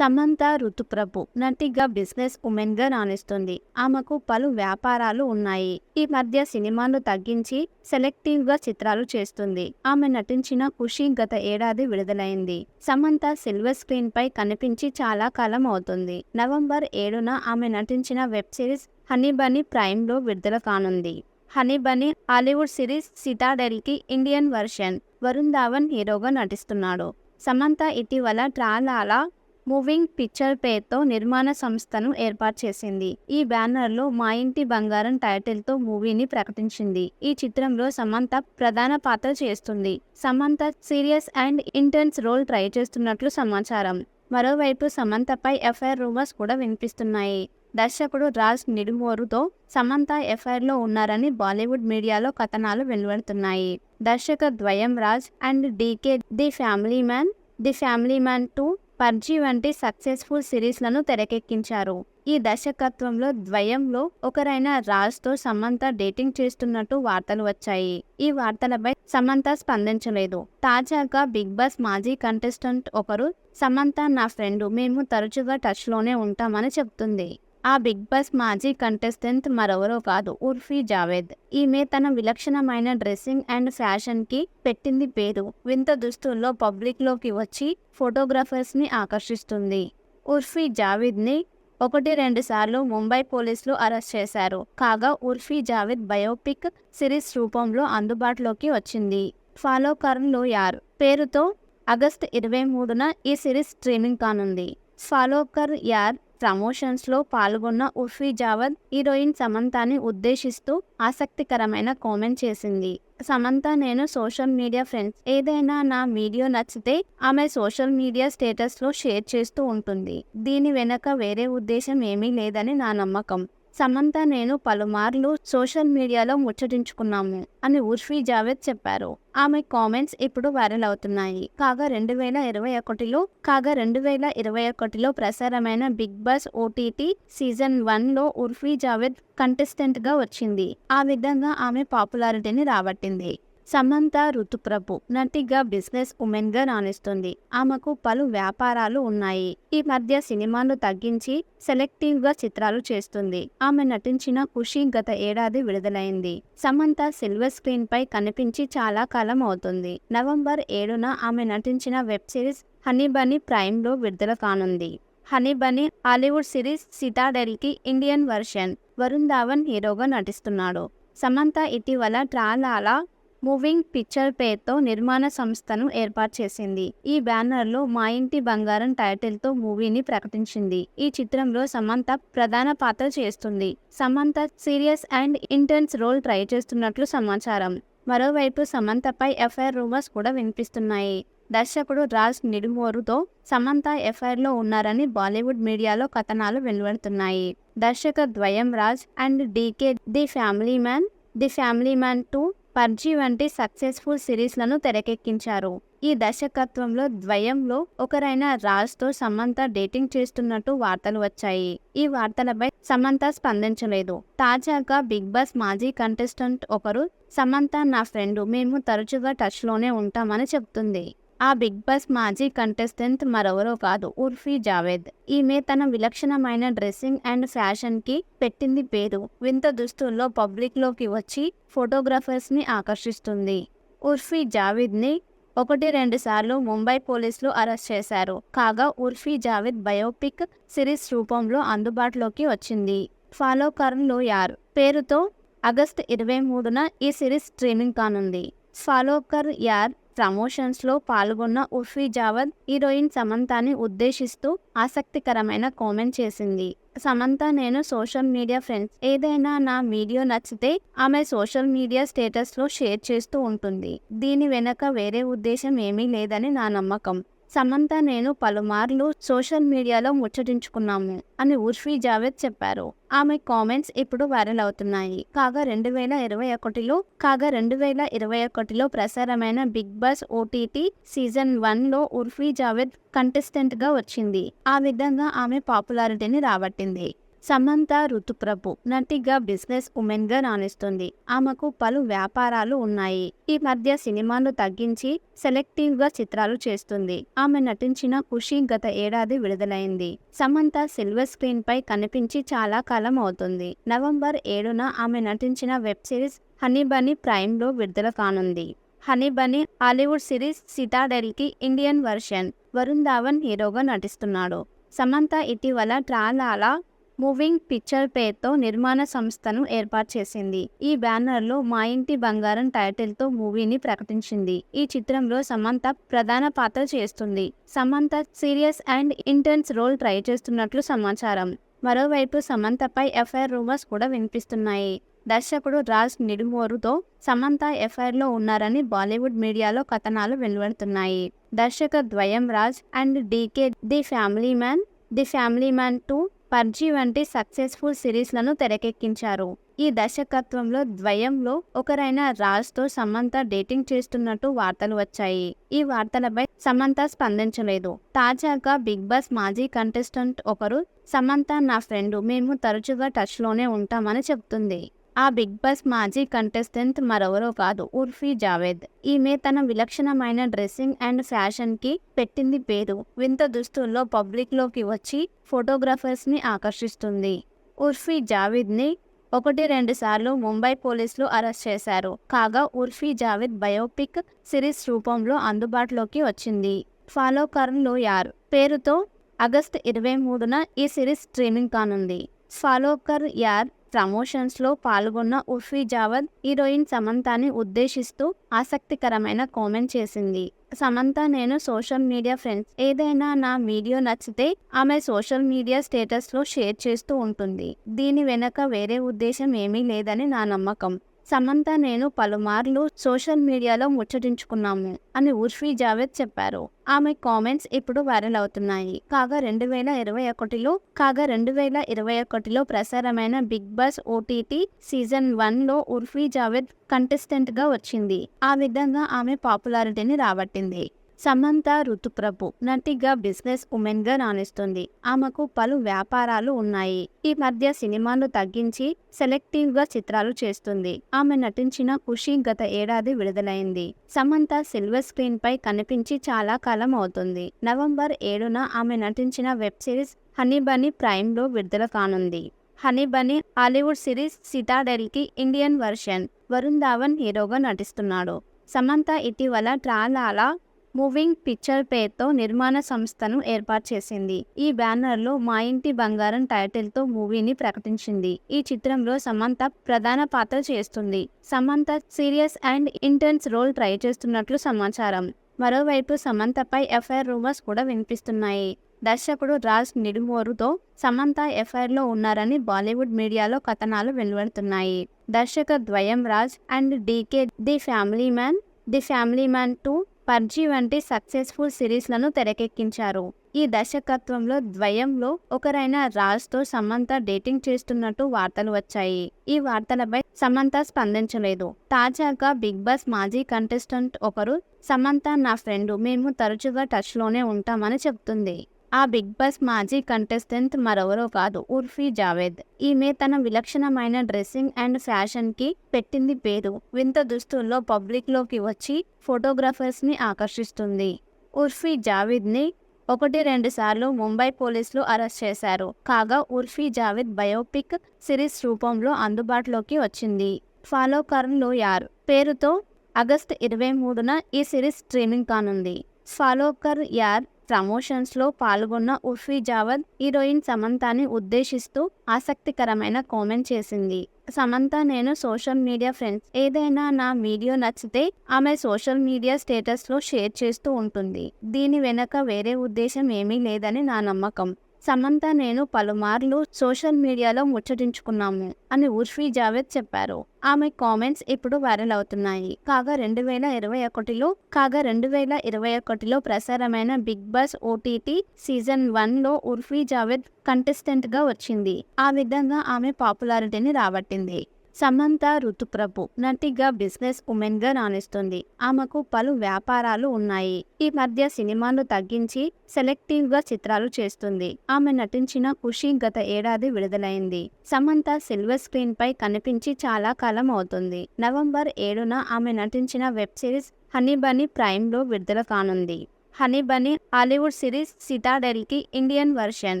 సమంత ఋతుప్రభు నటిగా business women గా రాణిస్తుంది. ఆమెకు పలు వ్యాపారాలు ఉన్నాయి. ఈ మధ్య సినిమాలు తగ్గించి సెలెక్టివ్ గా చిత్రాలు చేస్తుంది. ఆమె నటించిన ఖుషి గత ఏడాది విడుదలైంది. సమంత సిల్వర్ స్క్రీన్ పై కనిపించి చాలా కాలం అవుతుంది. నవంబర్ 7న ఆమె నటించిన వెబ్ సిరీస్ హనీ బనీ ప్రైమ్ లో విడుదల కానుంది. హనీ బనీ హాలీవుడ్ సిరీస్ సిటాడెల్ కి ఇండియన్ వర్షన్. వరుణ్ ధావన్ హీరోగా నటిస్తున్నాడు. సమంత ఇటీవల ట్రాలాలా మూవింగ్ పిక్చర్ పేరుతో నిర్మాణ సంస్థను ఏర్పాటు చేసింది. ఈ బ్యానర్లో మా ఇంటి బంగారం టైటిల్తో మూవీని ప్రకటించింది. ఈ చిత్రంలో సమంత ప్రధాన పాత్ర చేస్తుంది. Samantha serious and intense role try చేస్తున్నట్లు సమాచారం. మరోవైపు సమంతపై ఎఫ్ఐఆర్ రూమర్స్ కూడా వినిపిస్తున్నాయి. దర్శకుడు రాజ్ నిడుమోరుతో సమంత ఎఫ్ఐఆర్లో ఉన్నారని బాలీవుడ్ మీడియాలో కథనాలు వెలువడుతున్నాయి. దర్శక ద్వయం Raj and DK the Family Man 2, Farzi వంటి సక్సెస్ఫుల్ సిరీస్లను తెరకెక్కించారు. ఈ దర్శకత్వంలో ద్వయంలో ఒకరైన రాజ్తో సమంత డేటింగ్ చేస్తున్నట్టు వార్తలు వచ్చాయి. ఈ వార్తలపై సమంత స్పందించలేదు. తాజాగా బిగ్ బాస్ మాజీ కంటెస్టెంట్ ఒకరు సమంత నా ఫ్రెండ్, మేము తరచుగా టచ్లోనే ఉంటామని చెబుతుంది. ఆ బిగ్ బాస్ మాజీ కంటెస్టెంట్ మరెవరో కాదు, ఉర్ఫీ జావేద్. ఈమె తన విలక్షణమైన డ్రెస్సింగ్ అండ్ ఫ్యాషన్ కి పెట్టింది పేరు. వింత దుస్తుల్లో పబ్లిక్ లోకి వచ్చి ఫోటోగ్రాఫర్స్ ని ఆకర్షిస్తుంది. ఉర్ఫీ జావేద్ ని 1-2 సార్లు ముంబై పోలీసులు అరెస్ట్ చేశారు. కాగా ఉర్ఫీ జావేద్ బయోపిక్ సిరీస్ రూపంలో అందుబాటులోకి వచ్చింది. ఫాలో కర్ లో యార్ పేరుతో ఆగస్టు 23న ఈ సిరీస్ స్ట్రీమింగ్ కానుంది. ఫాలో కర్ యార్ ప్రమోషన్స్ లో పాల్గొన్న ఉర్ఫీ జావేద్ హీరోయిన్ సమంతని ఉద్దేశిస్తూ ఆసక్తికరమైన కామెంట్ చేసింది. సమంత నేను సోషల్ మీడియా ఫ్రెండ్స్. ఏదైనా నా వీడియో నచ్చితే ఆమె సోషల్ మీడియా స్టేటస్ లో షేర్ చేస్తూ ఉంటుంది. దీని వెనక వేరే ఉద్దేశం ఏమీ లేదని నా నమ్మకం. సమంత నేను పలుమార్లు సోషల్ మీడియాలో ముచ్చటించుకున్నాము అని ఉర్ఫీ జావేద్ చెప్పారు. ఆమె కామెంట్స్ ఇప్పుడు వైరల్ అవుతున్నాయి. కాగా 2021లో ప్రసారమైన బిగ్ బాస్ ఓటీటీ సీజన్ 1లో ఉర్ఫీ జావేద్ కంటెస్టెంట్ గా వచ్చింది. ఆ విధంగా ఆమె పాపులారిటీని రాబట్టింది. సమంత ఋతుప్రభు నటిగా బిజినెస్ ఉమెన్ గా రాణిస్తుంది. ఆమెకు పలు వ్యాపారాలు ఉన్నాయి. ఈ మధ్య సినిమాలు తగ్గించి సెలెక్టివ్ గా చిత్రాలు చేస్తుంది. ఆమె నటించిన ఖుషి గత ఏడాది విడుదలైంది. సమంత సిల్వర్ స్క్రీన్ పై కనిపించి చాలా కాలం అవుతుంది. నవంబర్ 7న ఆమె నటించిన వెబ్ సిరీస్ హనీ బనీ ప్రైమ్ లో విడుదల కానుంది. హనీ బనీ హాలీవుడ్ సిరీస్ సిటాడెల్ కి ఇండియన్ వర్షన్. వరుణ్ ధావన్ హీరోగా నటిస్తున్నాడు. సమంత ఇటీవల ట్రాలాలా మూవింగ్ పిక్చర్ పేరుతో నిర్మాణ సంస్థను ఏర్పాటు చేసింది. ఈ బ్యానర్లో మా ఇంటి బంగారం టైటిల్తో మూవీని ప్రకటించింది. ఈ చిత్రంలో సమంత ప్రధాన పాత్ర చేస్తుంది. Samantha serious and intense role try చేస్తున్నట్లు సమాచారం. మరోవైపు సమంతపై ఎఫ్ఐఆర్ రూమర్స్ కూడా వినిపిస్తున్నాయి. దర్శకుడు రాజ్ నిడుమోరుతో సమంత ఎఫ్ఐఆర్లో ఉన్నారని బాలీవుడ్ మీడియాలో కథనాలు వెలువడుతున్నాయి. దర్శక ద్వయం Raj and DK the Family Man 2, Farzi వంటి సక్సెస్ఫుల్ సిరీస్లను తెరకెక్కించారు. ఈ దర్శకత్వంలో ద్వయంలో ఒకరైన రాజ్తో సమంత డేటింగ్ చేస్తున్నట్టు వార్తలు వచ్చాయి. ఈ వార్తలపై సమంత స్పందించలేదు. తాజాగా బిగ్ బాస్ మాజీ కంటెస్టెంట్ ఒకరు సమంత నా ఫ్రెండ్, మేము తరచుగా టచ్లోనే ఉంటామని చెబుతుంది. ఆ బిగ్ బాస్ మాజీ కంటెస్టెంట్ మరెవరో కాదు, ఉర్ఫీ జావేద్. ఈమె తన విలక్షణమైన డ్రెస్సింగ్ అండ్ ఫ్యాషన్ కి పెట్టింది పేరు. వింత దుస్తుల్లో పబ్లిక్ లోకి వచ్చి ఫోటోగ్రాఫర్స్ ని ఆకర్షిస్తుంది. ఉర్ఫీ జావేద్ ని 1-2 సార్లు ముంబై పోలీసులు అరెస్ట్ చేశారు. కాగా ఉర్ఫీ జావేద్ బయోపిక్ సిరీస్ రూపంలో అందుబాటులోకి వచ్చింది. ఫాలో కర్ లో యార్ పేరుతో ఆగస్టు 23న ఈ సిరీస్ స్ట్రీమింగ్ కానుంది. ఫాలో కర్ యార్ ప్రమోషన్స్ లో పాల్గొన్న ఉర్ఫీ జావేద్ హీరోయిన్ సమంతని ఉద్దేశిస్తూ ఆసక్తికరమైన కామెంట్ చేసింది. సమంత నేను సోషల్ మీడియా ఫ్రెండ్స్. ఏదైనా నా వీడియో నచ్చితే ఆమె సోషల్ మీడియా స్టేటస్ లో షేర్ చేస్తూ ఉంటుంది. దీని వెనక వేరే ఉద్దేశం ఏమీ లేదని నా నమ్మకం. సమంత నేను పలుమార్లు సోషల్ మీడియాలో ముచ్చటించుకున్నాము అని ఉర్ఫీ జావేద్ చెప్పారు. ఆమె కామెంట్స్ ఇప్పుడు వైరల్ అవుతున్నాయి. కాగా 2021లో ప్రసారమైన బిగ్ బాస్ ఓటీటీ సీజన్ 1లో ఉర్ఫీ జావేద్ కంటెస్టెంట్ గా వచ్చింది. ఆ విధంగా ఆమె పాపులారిటీని రాబట్టింది. సమంత ఋతుప్రభు నటిగా బిజినెస్ ఉమెన్ గా రాణిస్తుంది. ఆమెకు పలు వ్యాపారాలు ఉన్నాయి. ఈ మధ్య సినిమాలు తగ్గించి సెలెక్టివ్ గా చిత్రాలు చేస్తుంది. ఆమె నటించిన ఖుషి గత ఏడాది విడుదలైంది. సమంత సిల్వర్ స్క్రీన్ పై కనిపించి చాలా కాలం అవుతుంది. నవంబర్ 7న ఆమె నటించిన వెబ్ సిరీస్ హనీ బనీ ప్రైమ్ లో విడుదల కానుంది. హనీ బనీ హాలీవుడ్ సిరీస్ సిటాడెల్ కి ఇండియన్ వర్షన్. వరుణ్ ధావన్ హీరోగా నటిస్తున్నాడు. సమంత ఇటీవల ట్రాలాలా మూవింగ్ పిక్చర్ పేరుతో నిర్మాణ సంస్థను ఏర్పాటు చేసింది. ఈ బ్యానర్లో మా ఇంటి బంగారం టైటిల్తో మూవీని ప్రకటించింది. ఈ చిత్రంలో సమంత ప్రధాన పాత్ర చేస్తుంది. Samantha serious and intense role try చేస్తున్నట్లు సమాచారం. మరోవైపు సమంతపై ఎఫ్ఐఆర్ రూమర్స్ కూడా వినిపిస్తున్నాయి. దర్శకుడు రాజ్ నిడుమోరుతో సమంత ఎఫ్ఐఆర్లో ఉన్నారని బాలీవుడ్ మీడియాలో కథనాలు వెలువడుతున్నాయి. దర్శక ద్వయం Raj and DK the Family Man 2, Farzi వంటి సక్సెస్ఫుల్ సిరీస్లను తెరకెక్కించారు. ఈ దర్శకత్వంలో ద్వయంలో ఒకరైన రాజ్తో సమంత డేటింగ్ చేస్తున్నట్టు వార్తలు వచ్చాయి. ఈ వార్తలపై సమంత స్పందించలేదు. తాజాగా బిగ్ బాస్ మాజీ కంటెస్టెంట్ ఒకరు సమంత నా ఫ్రెండ్, మేము తరచుగా టచ్లోనే ఉంటామని చెప్తుంది. ఆ బిగ్ బాస్ మాజీ కంటెస్టెంట్ మరెవరో కాదు, ఉర్ఫీ జావేద్. ఈమె తన విలక్షణమైన డ్రెస్సింగ్ అండ్ ఫ్యాషన్ కి పెట్టింది పేరు. వింత దుస్తుల్లో పబ్లిక్ లోకి వచ్చి ఫోటోగ్రాఫర్స్ ని ఆకర్షిస్తుంది. ఉర్ఫీ జావేద్ ని 1-2 సార్లు ముంబై పోలీసులు అరెస్ట్ చేశారు. కాగా ఉర్ఫీ జావేద్ బయోపిక్ సిరీస్ రూపంలో అందుబాటులోకి వచ్చింది. ఫాలో కర్ లో యార్ పేరుతో ఆగస్టు 23న ఈ సిరీస్ స్ట్రీమింగ్ కానుంది. ఫాలో కర్ యార్ ప్రమోషన్స్ లో పాల్గొన్న ఉర్ఫీ జావేద్ హీరోయిన్ సమంతని ఉద్దేశిస్తూ ఆసక్తికరమైన కామెంట్ చేసింది. సమంత నేను సోషల్ మీడియా ఫ్రెండ్స్. ఏదైనా నా వీడియో నచ్చితే ఆమె సోషల్ మీడియా స్టేటస్ లో షేర్ చేస్తూ ఉంటుంది. దీని వెనక వేరే ఉద్దేశం ఏమీ లేదని నా నమ్మకం. సమంత నేను పలుమార్లు సోషల్ మీడియాలో ముచ్చటించుకున్నాము అని ఉర్ఫీ జావేద్ చెప్పారు. ఆమె కామెంట్స్ ఇప్పుడు వైరల్ అవుతున్నాయి. కాగా 2021లో ప్రసారమైన బిగ్ బాస్ ఓటీటీ సీజన్ 1లో ఉర్ఫీ జావేద్ కంటెస్టెంట్ గా వచ్చింది. ఆ విధంగా ఆమె పాపులారిటీని రాబట్టింది. సమంత ఋతుప్రభు నటిగా బిజినెస్ ఉమెన్ గా రాణిస్తుంది. ఆమెకు పలు వ్యాపారాలు ఉన్నాయి. ఈ మధ్య సినిమాలు తగ్గించి సెలెక్టివ్ గా చిత్రాలు చేస్తుంది. ఆమె నటించిన ఖుషి గత ఏడాది విడుదలైంది. సమంత సిల్వర్ స్క్రీన్ పై కనిపించి చాలా కాలం అవుతుంది. నవంబర్ 7న ఆమె నటించిన వెబ్ సిరీస్ హనీ బనీ ప్రైమ్ లో విడుదల కానుంది. హనీ బనీ హాలీవుడ్ సిరీస్ సిటాడెల్ కి ఇండియన్ వర్షన్. వరుణ్ ధావన్ హీరోగా నటిస్తున్నాడు. సమంత ఇటీవల ట్రాలాలా మూవింగ్ పిక్చర్ పేరుతో నిర్మాణ సంస్థను ఏర్పాటు చేసింది. ఈ బ్యానర్లో మా ఇంటి బంగారం టైటిల్తో మూవీని ప్రకటించింది. ఈ చిత్రంలో సమంత ప్రధాన పాత్ర చేస్తుంది. Samantha serious and intense role try చేస్తున్నట్లు సమాచారం. మరోవైపు సమంతపై ఎఫ్ఐఆర్ రూమర్స్ కూడా వినిపిస్తున్నాయి. దర్శకుడు రాజ్ నిడుమోరుతో సమంత ఎఫ్ఐఆర్లో ఉన్నారని బాలీవుడ్ మీడియాలో కథనాలు వెలువడుతున్నాయి. దర్శక ద్వయం Raj and DK the Family Man 2, Farzi వంటి సక్సెస్ఫుల్ సిరీస్లను తెరకెక్కించారు. ఈ దర్శకత్వంలో ద్వయంలో ఒకరైన రాజ్తో సమంత డేటింగ్ చేస్తున్నట్టు వార్తలు వచ్చాయి. ఈ వార్తలపై సమంత స్పందించలేదు. తాజాగా బిగ్ బాస్ మాజీ కంటెస్టెంట్ ఒకరు సమంత నా ఫ్రెండ్, మేము తరచుగా టచ్లోనే ఉంటామని చెప్తుంది. ఆ బిగ్ బాస్ మాజీ కంటెస్టెంట్ మరెవరో కాదు, ఉర్ఫీ జావేద్. ఈమె తన విలక్షణమైన డ్రెస్సింగ్ అండ్ ఫ్యాషన్ కి పెట్టింది పేరు. వింత దుస్తుల్లో పబ్లిక్ లోకి వచ్చి ఫోటోగ్రాఫర్స్ ని ఆకర్షిస్తుంది. ఉర్ఫీ జావేద్ ని 1-2 సార్లు ముంబై పోలీసులు అరెస్ట్ చేశారు. కాగా ఉర్ఫీ జావేద్ బయోపిక్ సిరీస్ రూపంలో అందుబాటులోకి వచ్చింది. ఫాలో కర్ లో యార్ పేరుతో ఆగస్టు 23న ఈ సిరీస్ స్ట్రీమింగ్ కానుంది. ఫాలో కర్ యార్ ప్రమోషన్స్ లో పాల్గొన్న ఉర్ఫీ జావేద్ హీరోయిన్ సమంతని ఉద్దేశిస్తూ ఆసక్తికరమైన కామెంట్ చేసింది. సమంత నేను సోషల్ మీడియా ఫ్రెండ్స్. ఏదైనా నా వీడియో నచ్చితే ఆమె సోషల్ మీడియా స్టేటస్ లో షేర్ చేస్తూ ఉంటుంది. దీని వెనక వేరే ఉద్దేశం ఏమీ లేదని నా నమ్మకం. సమంత నేను పలుమార్లు సోషల్ మీడియాలో ముచ్చటించుకున్నాము అని ఉర్ఫీ జావేద్ చెప్పారు. ఆమె కామెంట్స్ ఇప్పుడు వైరల్ అవుతున్నాయి. కాగా 2021లో ప్రసారమైన బిగ్ బాస్ ఓటీటీ సీజన్ 1లో ఉర్ఫీ జావేద్ కంటెస్టెంట్ గా వచ్చింది. ఆ విధంగా ఆమె పాపులారిటీని రాబట్టింది. సమంత ఋతుప్రభు నటిగా బిజినెస్ ఉమెన్ గా రాణిస్తుంది. ఆమెకు పలు వ్యాపారాలు ఉన్నాయి. ఈ మధ్య సినిమాలు తగ్గించి సెలెక్టివ్ గా చిత్రాలు చేస్తుంది. ఆమె నటించిన ఖుషి గత ఏడాది విడుదలైంది. సమంత సిల్వర్ స్క్రీన్ పై కనిపించి చాలా కాలం అవుతుంది. నవంబర్ 7న ఆమె నటించిన వెబ్ సిరీస్ హనీ బనీ ప్రైమ్ లో విడుదల కానుంది. హనీ బనీ హాలీవుడ్ సిరీస్ సిటాడెల్ కి ఇండియన్ వర్షన్.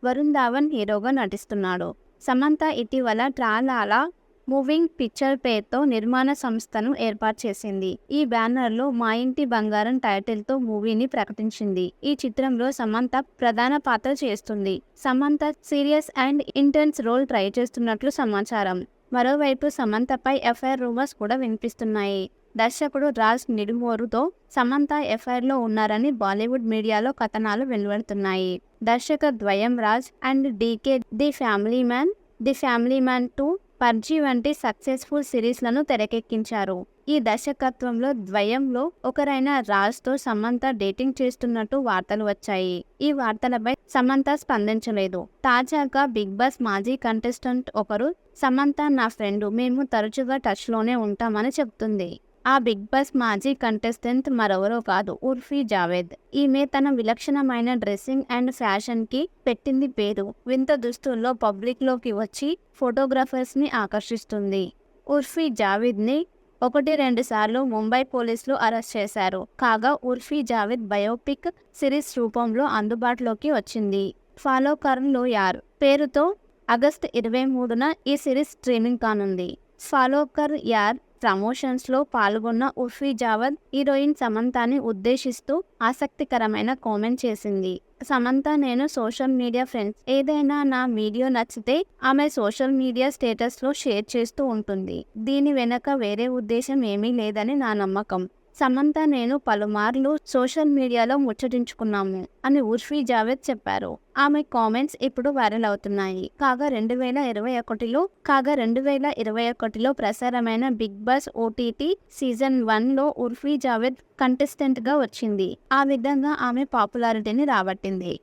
వరుణ్ ధావన్ హీరోగా నటిస్తున్నాడు. సమంత ఇటీవల ట్రాలాలా మూవింగ్ పిక్చర్ పేరుతో నిర్మాణ సంస్థను ఏర్పాటు చేసింది. ఈ బ్యానర్లో మా ఇంటి బంగారం టైటిల్తో మూవీని ప్రకటించింది. ఈ చిత్రంలో సమంత ప్రధాన పాత్ర చేస్తుంది. Samantha serious and intense role try చేస్తున్నట్లు సమాచారం. మరోవైపు సమంతపై ఎఫ్ఐఆర్ రూమర్స్ కూడా వినిపిస్తున్నాయి. దర్శకుడు రాజ్ నిడుమోరుతో సమంత ఎఫ్ఐఆర్లో ఉన్నారని బాలీవుడ్ మీడియాలో కథనాలు వెలువడుతున్నాయి. దర్శక ద్వయం Raj and DK the Family Man 2, Farzi వంటి సక్సెస్ఫుల్ సిరీస్లను తెరకెక్కించారు. ఈ దర్శకత్వంలో ద్వయంలో ఒకరైన రాజ్తో సమంత డేటింగ్ చేస్తున్నట్టు వార్తలు వచ్చాయి. ఈ వార్తలపై సమంత స్పందించలేదు. తాజాగా బిగ్ బాస్ మాజీ కంటెస్టెంట్ ఒకరు సమంత నా ఫ్రెండ్, మేము తరచుగా టచ్లోనే ఉంటామని చెప్తుంది. ఆ బిగ్ బాస్ మాజీ కంటెస్టెంట్ మరెవరో కాదు, ఉర్ఫీ జావేద్. ఈమె తన విలక్షణమైన డ్రెస్సింగ్ అండ్ ఫ్యాషన్ కి పెట్టింది పేరు. వింత దుస్తుల్లో పబ్లిక్ లోకి వచ్చి ఫోటోగ్రాఫర్స్ ని ఆకర్షిస్తుంది. ఉర్ఫీ జావేద్ ని 1-2 సార్లు ముంబై పోలీసులు అరెస్ట్ చేశారు. కాగా ఉర్ఫీ జావేద్ బయోపిక్ సిరీస్ రూపంలో అందుబాటులోకి వచ్చింది. ఫాలో కర్ లో యార్ పేరుతో ఆగస్టు 23న ఈ సిరీస్ స్ట్రీమింగ్ కానుంది. ఫాలో కర్ యార్ ప్రమోషన్స్ లో పాల్గొన్న ఉర్ఫీ జావేద్ హీరోయిన్ సమంతని ఉద్దేశిస్తూ ఆసక్తికరమైన కామెంట్ చేసింది. సమంత నేను సోషల్ మీడియా ఫ్రెండ్స్. ఏదైనా నా వీడియో నచ్చితే ఆమె సోషల్ మీడియా స్టేటస్ లో షేర్ చేస్తూ ఉంటుంది. దీని వెనక వేరే ఉద్దేశం ఏమీ లేదని నా నమ్మకం. సమంత నేను పలుమార్లు సోషల్ మీడియాలో ముచ్చటించుకున్నాము అని ఉర్ఫీ జావేద్ చెప్పారు. ఆమె కామెంట్స్ ఇప్పుడు వైరల్ అవుతున్నాయి. కాగా 2021లో ప్రసారమైన బిగ్ బాస్ ఓటీటీ సీజన్ 1లో ఉర్ఫీ జావేద్ కంటెస్టెంట్ గా వచ్చింది. ఆ విధంగా ఆమె పాపులారిటీని రాబట్టింది.